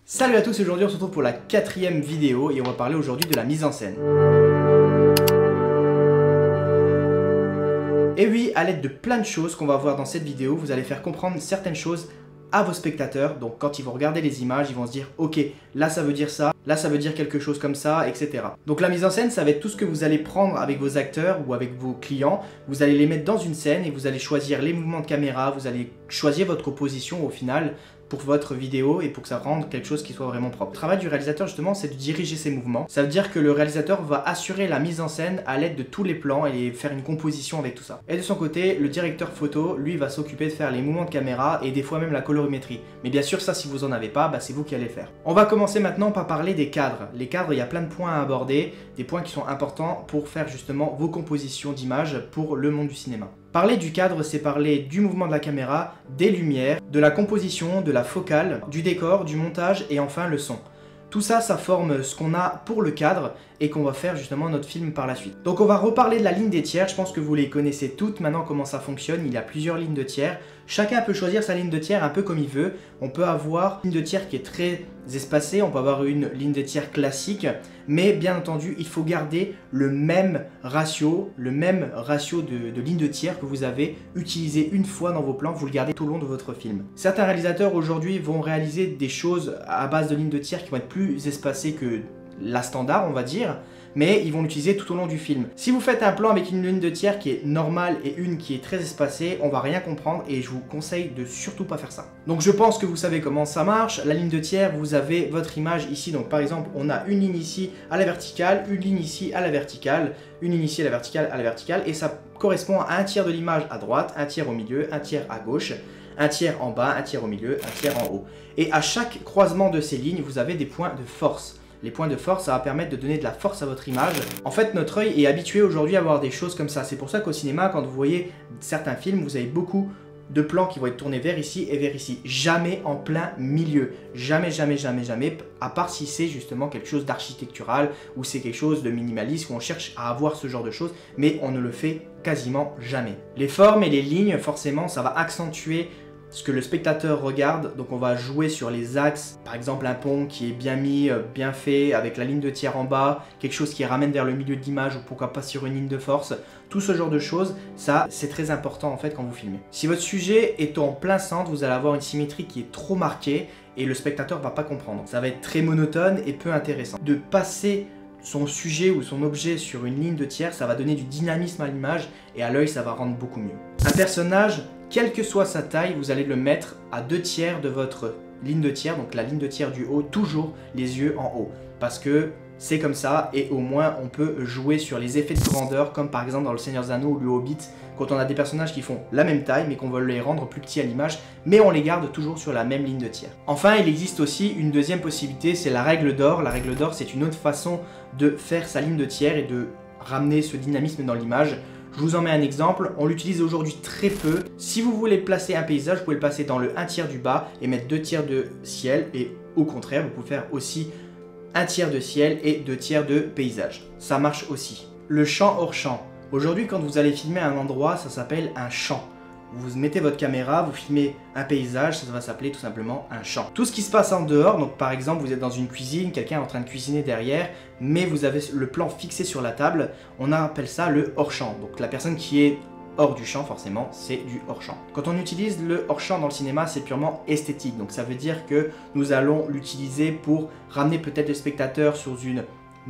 Salut à tous, aujourd'hui on se retrouve pour la 4e vidéo et on va parler aujourd'hui de la mise en scène. Et oui, à l'aide de plein de choses qu'on va voir dans cette vidéo, vous allez faire comprendre certaines choses à vos spectateurs. Donc quand ils vont regarder les images, ils vont se dire ok, là ça veut dire ça, là ça veut dire quelque chose comme ça, etc. Donc la mise en scène, ça va être tout ce que vous allez prendre avec vos acteurs ou avec vos clients. Vous allez les mettre dans une scène et vous allez choisir les mouvements de caméra, vous allez choisir votre composition au final pour votre vidéo et pour que ça rende quelque chose qui soit vraiment propre. Le travail du réalisateur justement, c'est de diriger ses mouvements. Ça veut dire que le réalisateur va assurer la mise en scène à l'aide de tous les plans et faire une composition avec tout ça. Et de son côté, le directeur photo, lui, va s'occuper de faire les mouvements de caméra et des fois même la colorimétrie. Mais bien sûr, ça, si vous en avez pas, c'est vous qui allez le faire. On va commencer maintenant par parler des cadres. Les cadres, il y a plein de points à aborder, des points qui sont importants pour faire justement vos compositions d'images pour le monde du cinéma. Parler du cadre, c'est parler du mouvement de la caméra, des lumières, de la composition, de la focale, du décor, du montage et enfin le son. Tout ça, ça forme ce qu'on a pour le cadre et qu'on va faire justement notre film par la suite. Donc on va reparler de la ligne des tiers, je pense que vous les connaissez toutes maintenant comment ça fonctionne, il y a plusieurs lignes de tiers. Chacun peut choisir sa ligne de tiers un peu comme il veut. On peut avoir une ligne de tiers qui est très espacée, on peut avoir une ligne de tiers classique, mais bien entendu, il faut garder le même ratio de ligne de tiers que vous avez utilisé une fois dans vos plans, vous le gardez tout le long de votre film. Certains réalisateurs aujourd'hui vont réaliser des choses à base de lignes de tiers qui vont être plus espacées que la standard, on va dire, mais ils vont l'utiliser tout au long du film. Si vous faites un plan avec une ligne de tiers qui est normale et une qui est très espacée, on va rien comprendre et je vous conseille de surtout pas faire ça. Donc je pense que vous savez comment ça marche. La ligne de tiers, vous avez votre image ici, donc par exemple on a une ligne ici à la verticale, une ligne ici à la verticale, une ligne ici à la verticale et ça correspond à un tiers de l'image à droite, un tiers au milieu, un tiers à gauche, un tiers en bas, un tiers au milieu, un tiers en haut. Et à chaque croisement de ces lignes, vous avez des points de force. Les points de force, ça va permettre de donner de la force à votre image. En fait, notre œil est habitué aujourd'hui à voir des choses comme ça. C'est pour ça qu'au cinéma, quand vous voyez certains films, vous avez beaucoup de plans qui vont être tournés vers ici et vers ici. Jamais en plein milieu. Jamais, jamais, jamais, jamais. À part si c'est justement quelque chose d'architectural ou c'est quelque chose de minimaliste où on cherche à avoir ce genre de choses. Mais on ne le fait quasiment jamais. Les formes et les lignes, forcément, ça va accentuer ce que le spectateur regarde, donc on va jouer sur les axes, par exemple un pont qui est bien mis, bien fait, avec la ligne de tiers en bas, quelque chose qui ramène vers le milieu de l'image ou pourquoi pas sur une ligne de force, tout ce genre de choses, ça c'est très important en fait quand vous filmez. Si votre sujet est en plein centre, vous allez avoir une symétrie qui est trop marquée et le spectateur va pas comprendre. Ça va être très monotone et peu intéressant. De passer son sujet ou son objet sur une ligne de tiers, ça va donner du dynamisme à l'image et à l'œil ça va rendre beaucoup mieux. Un personnage, quelle que soit sa taille, vous allez le mettre à 2 tiers de votre ligne de tiers, donc la ligne de tiers du haut, toujours les yeux en haut. Parce que c'est comme ça et au moins on peut jouer sur les effets de grandeur comme par exemple dans Le Seigneur des Anneaux ou Le Hobbit, quand on a des personnages qui font la même taille mais qu'on veut les rendre plus petits à l'image, mais on les garde toujours sur la même ligne de tiers. Enfin, il existe aussi une deuxième possibilité, c'est la règle d'or. La règle d'or, c'est une autre façon de faire sa ligne de tiers et de ramener ce dynamisme dans l'image. Je vous en mets un exemple, on l'utilise aujourd'hui très peu. Si vous voulez placer un paysage, vous pouvez le placer dans le 1 tiers du bas et mettre 2 tiers de ciel. Et au contraire, vous pouvez faire aussi 1 tiers de ciel et 2 tiers de paysage. Ça marche aussi. Le champ hors champ. Aujourd'hui, quand vous allez filmer un endroit, ça s'appelle un champ. Vous mettez votre caméra, vous filmez un paysage, ça va s'appeler tout simplement un champ. Tout ce qui se passe en dehors, donc par exemple vous êtes dans une cuisine, quelqu'un est en train de cuisiner derrière, mais vous avez le plan fixé sur la table, on appelle ça le hors-champ. Donc la personne qui est hors du champ, forcément, c'est du hors-champ. Quand on utilise le hors-champ dans le cinéma, c'est purement esthétique. Donc ça veut dire que nous allons l'utiliser pour ramener peut-être le spectateur sur une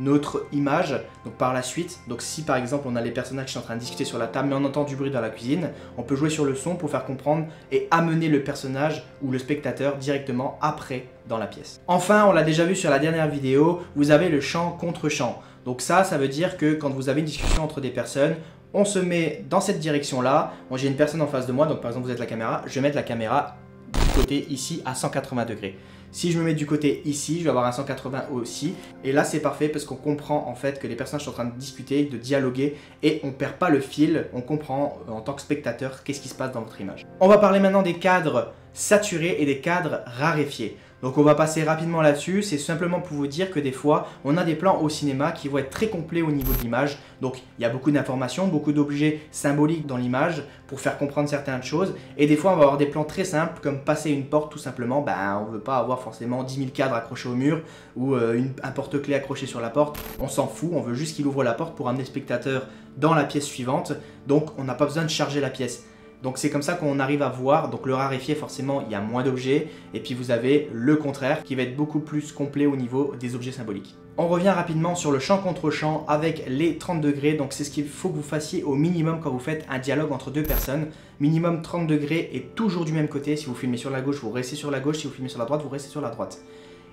autre image, donc par la suite. Donc si par exemple on a les personnages qui sont en train de discuter sur la table mais on entend du bruit dans la cuisine, on peut jouer sur le son pour faire comprendre et amener le personnage ou le spectateur directement après dans la pièce. Enfin, on l'a déjà vu sur la dernière vidéo, vous avez le champ contre champ. Donc ça veut dire que quand vous avez une discussion entre des personnes, on se met dans cette direction là. Moi j'ai une personne en face de moi, donc par exemple vous êtes la caméra, je vais mettre la caméra du côté ici à 180 degrés. Si je me mets du côté ici, je vais avoir un 180 aussi. Et là, c'est parfait parce qu'on comprend en fait que les personnages sont en train de discuter, de dialoguer et on perd pas le fil. On comprend en tant que spectateur qu'est-ce qui se passe dans votre image. On va parler maintenant des cadres saturés et des cadres raréfiés. Donc on va passer rapidement là-dessus, c'est simplement pour vous dire que des fois, on a des plans au cinéma qui vont être très complets au niveau de l'image. Donc il y a beaucoup d'informations, beaucoup d'objets symboliques dans l'image pour faire comprendre certaines choses. Et des fois, on va avoir des plans très simples comme passer une porte tout simplement. On ne veut pas avoir forcément 10 000 cadres accrochés au mur ou un porte-clés accroché sur la porte. On s'en fout, on veut juste qu'il ouvre la porte pour amener le spectateur dans la pièce suivante. Donc on n'a pas besoin de charger la pièce. Donc c'est comme ça qu'on arrive à voir, donc le raréfié forcément il y a moins d'objets et puis vous avez le contraire qui va être beaucoup plus complet au niveau des objets symboliques. On revient rapidement sur le champ contre champ avec les 30 degrés, donc c'est ce qu'il faut que vous fassiez au minimum quand vous faites un dialogue entre deux personnes. Minimum 30 degrés et toujours du même côté, si vous filmez sur la gauche vous restez sur la gauche, si vous filmez sur la droite vous restez sur la droite.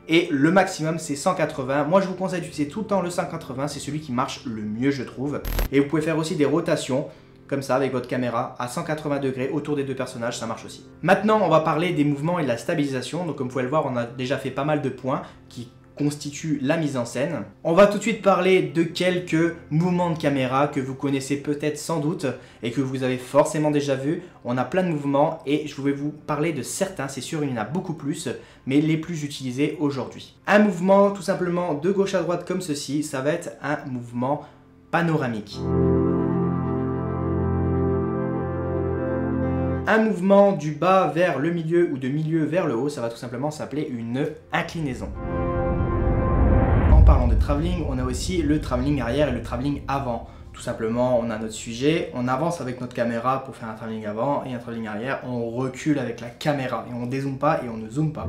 Et le maximum c'est 180, moi je vous conseille d'utiliser tout le temps le 180, c'est celui qui marche le mieux je trouve. Et vous pouvez faire aussi des rotations, comme ça avec votre caméra à 180 degrés autour des deux personnages, ça marche aussi. Maintenant on va parler des mouvements et de la stabilisation, donc comme vous pouvez le voir on a déjà fait pas mal de points qui constituent la mise en scène. On va tout de suite parler de quelques mouvements de caméra que vous connaissez peut-être sans doute et que vous avez forcément déjà vu. On a plein de mouvements et je vais vous parler de certains, c'est sûr il y en a beaucoup plus, mais les plus utilisés aujourd'hui. Un mouvement tout simplement de gauche à droite comme ceci, ça va être un mouvement panoramique. Un mouvement du bas vers le milieu ou de milieu vers le haut, ça va tout simplement s'appeler une inclinaison. En parlant de travelling, on a aussi le travelling arrière et le travelling avant. Tout simplement, on a notre sujet, on avance avec notre caméra pour faire un travelling avant et un travelling arrière, on recule avec la caméra et on dézoome pas et on ne zoome pas.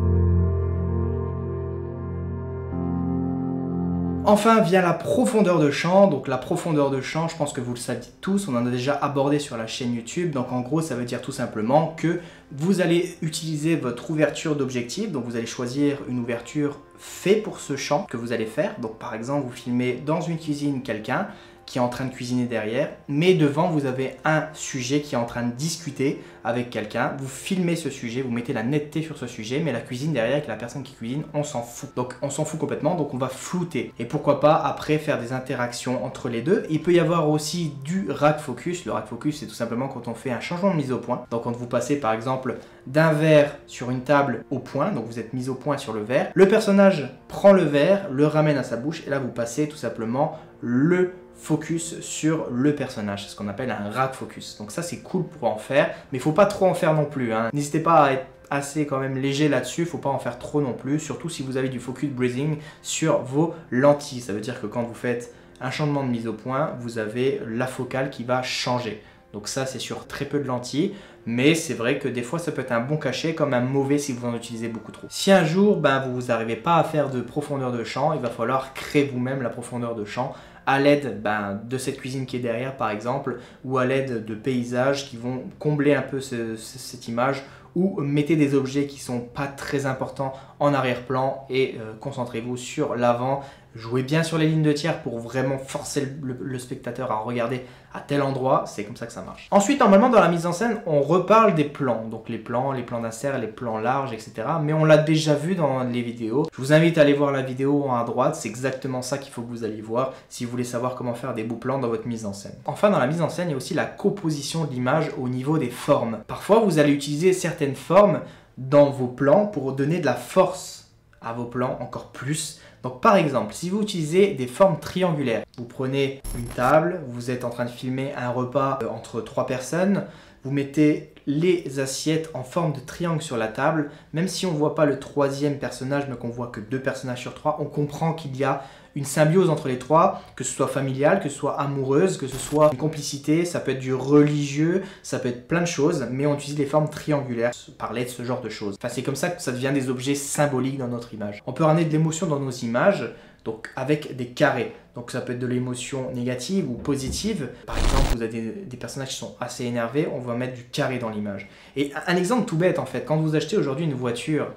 Enfin vient la profondeur de champ, donc la profondeur de champ, je pense que vous le savez tous, on en a déjà abordé sur la chaîne YouTube, donc en gros ça veut dire tout simplement que vous allez utiliser votre ouverture d'objectif, donc vous allez choisir une ouverture faite pour ce champ que vous allez faire, donc par exemple vous filmez dans une cuisine quelqu'un qui est en train de cuisiner derrière, mais devant vous avez un sujet qui est en train de discuter avec quelqu'un, vous filmez ce sujet, vous mettez la netteté sur ce sujet, mais la cuisine derrière avec la personne qui cuisine, on s'en fout. Donc on s'en fout complètement, donc on va flouter. Et pourquoi pas après faire des interactions entre les deux. Il peut y avoir aussi du rack focus. Le rack focus c'est tout simplement quand on fait un changement de mise au point. Donc quand vous passez par exemple d'un verre sur une table au point, donc vous êtes mis au point sur le verre, le personnage prend le verre, le ramène à sa bouche et là vous passez tout simplement le focus sur le personnage, c'est ce qu'on appelle un rack focus. Donc ça c'est cool pour en faire, mais il faut pas trop en faire non plus, hein. N'hésitez pas à être assez quand même léger là-dessus, il faut pas en faire trop non plus, surtout si vous avez du focus breathing sur vos lentilles. Ça veut dire que quand vous faites un changement de mise au point, vous avez la focale qui va changer. Donc ça c'est sur très peu de lentilles, mais c'est vrai que des fois ça peut être un bon cachet comme un mauvais si vous en utilisez beaucoup trop. Si un jour vous n'arrivez pas à faire de profondeur de champ, il va falloir créer vous-même la profondeur de champ à l'aide de cette cuisine qui est derrière par exemple, ou à l'aide de paysages qui vont combler un peu cette image, ou mettez des objets qui sont pas très importants en arrière-plan et concentrez-vous sur l'avant. Jouez bien sur les lignes de tiers pour vraiment forcer le spectateur à regarder à tel endroit, c'est comme ça que ça marche. Ensuite, normalement, dans la mise en scène, on reparle des plans. Donc les plans d'insert, les plans larges, etc. Mais on l'a déjà vu dans les vidéos. Je vous invite à aller voir la vidéo en haut à droite, c'est exactement ça qu'il faut que vous alliez voir si vous voulez savoir comment faire des beaux plans dans votre mise en scène. Enfin, dans la mise en scène, il y a aussi la composition de l'image au niveau des formes. Parfois, vous allez utiliser certaines formes dans vos plans pour donner de la force à vos plans encore plus. Donc par exemple, si vous utilisez des formes triangulaires, vous prenez une table, vous êtes en train de filmer un repas entre 3 personnes, vous mettez les assiettes en forme de triangle sur la table, même si on ne voit pas le troisième personnage, mais qu'on voit que 2 personnages sur 3, on comprend qu'il y a une symbiose entre les trois, que ce soit familiale, que ce soit amoureuse, que ce soit une complicité, ça peut être du religieux, ça peut être plein de choses, mais on utilise les formes triangulaires pour parler de ce genre de choses. Enfin, c'est comme ça que ça devient des objets symboliques dans notre image. On peut ramener de l'émotion dans nos images, donc avec des carrés. Donc ça peut être de l'émotion négative ou positive. Par exemple, vous avez des personnages qui sont assez énervés, on va mettre du carré dans l'image. Et un exemple tout bête en fait, quand vous achetez aujourd'hui une voiture,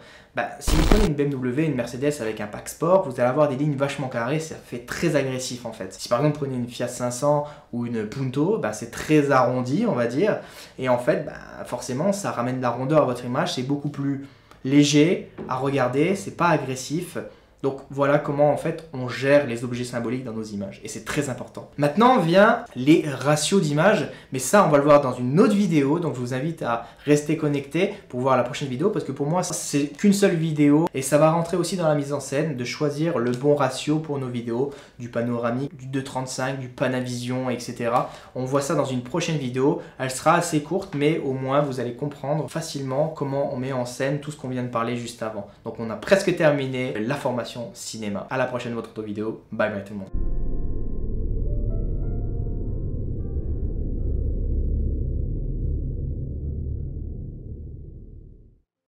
si vous prenez une BMW, une Mercedes avec un pack sport, vous allez avoir des lignes vachement carrées, ça fait très agressif en fait. Si par exemple vous prenez une Fiat 500 ou une Punto, c'est très arrondi on va dire. Et en fait, forcément ça ramène de la rondeur à votre image, c'est beaucoup plus léger à regarder, c'est pas agressif. Donc voilà comment en fait on gère les objets symboliques dans nos images et c'est très important. Maintenant vient les ratios d'images, mais ça on va le voir dans une autre vidéo, donc je vous invite à rester connecté pour voir la prochaine vidéo parce que pour moi c'est qu'une seule vidéo et ça va rentrer aussi dans la mise en scène de choisir le bon ratio pour nos vidéos, du panoramique, du 2.35, du Panavision, etc. On voit ça dans une prochaine vidéo, elle sera assez courte mais au moins vous allez comprendre facilement comment on met en scène tout ce qu'on vient de parler juste avant. Donc on a presque terminé la formation cinéma. À la prochaine votre vidéo. Bye bye tout le monde.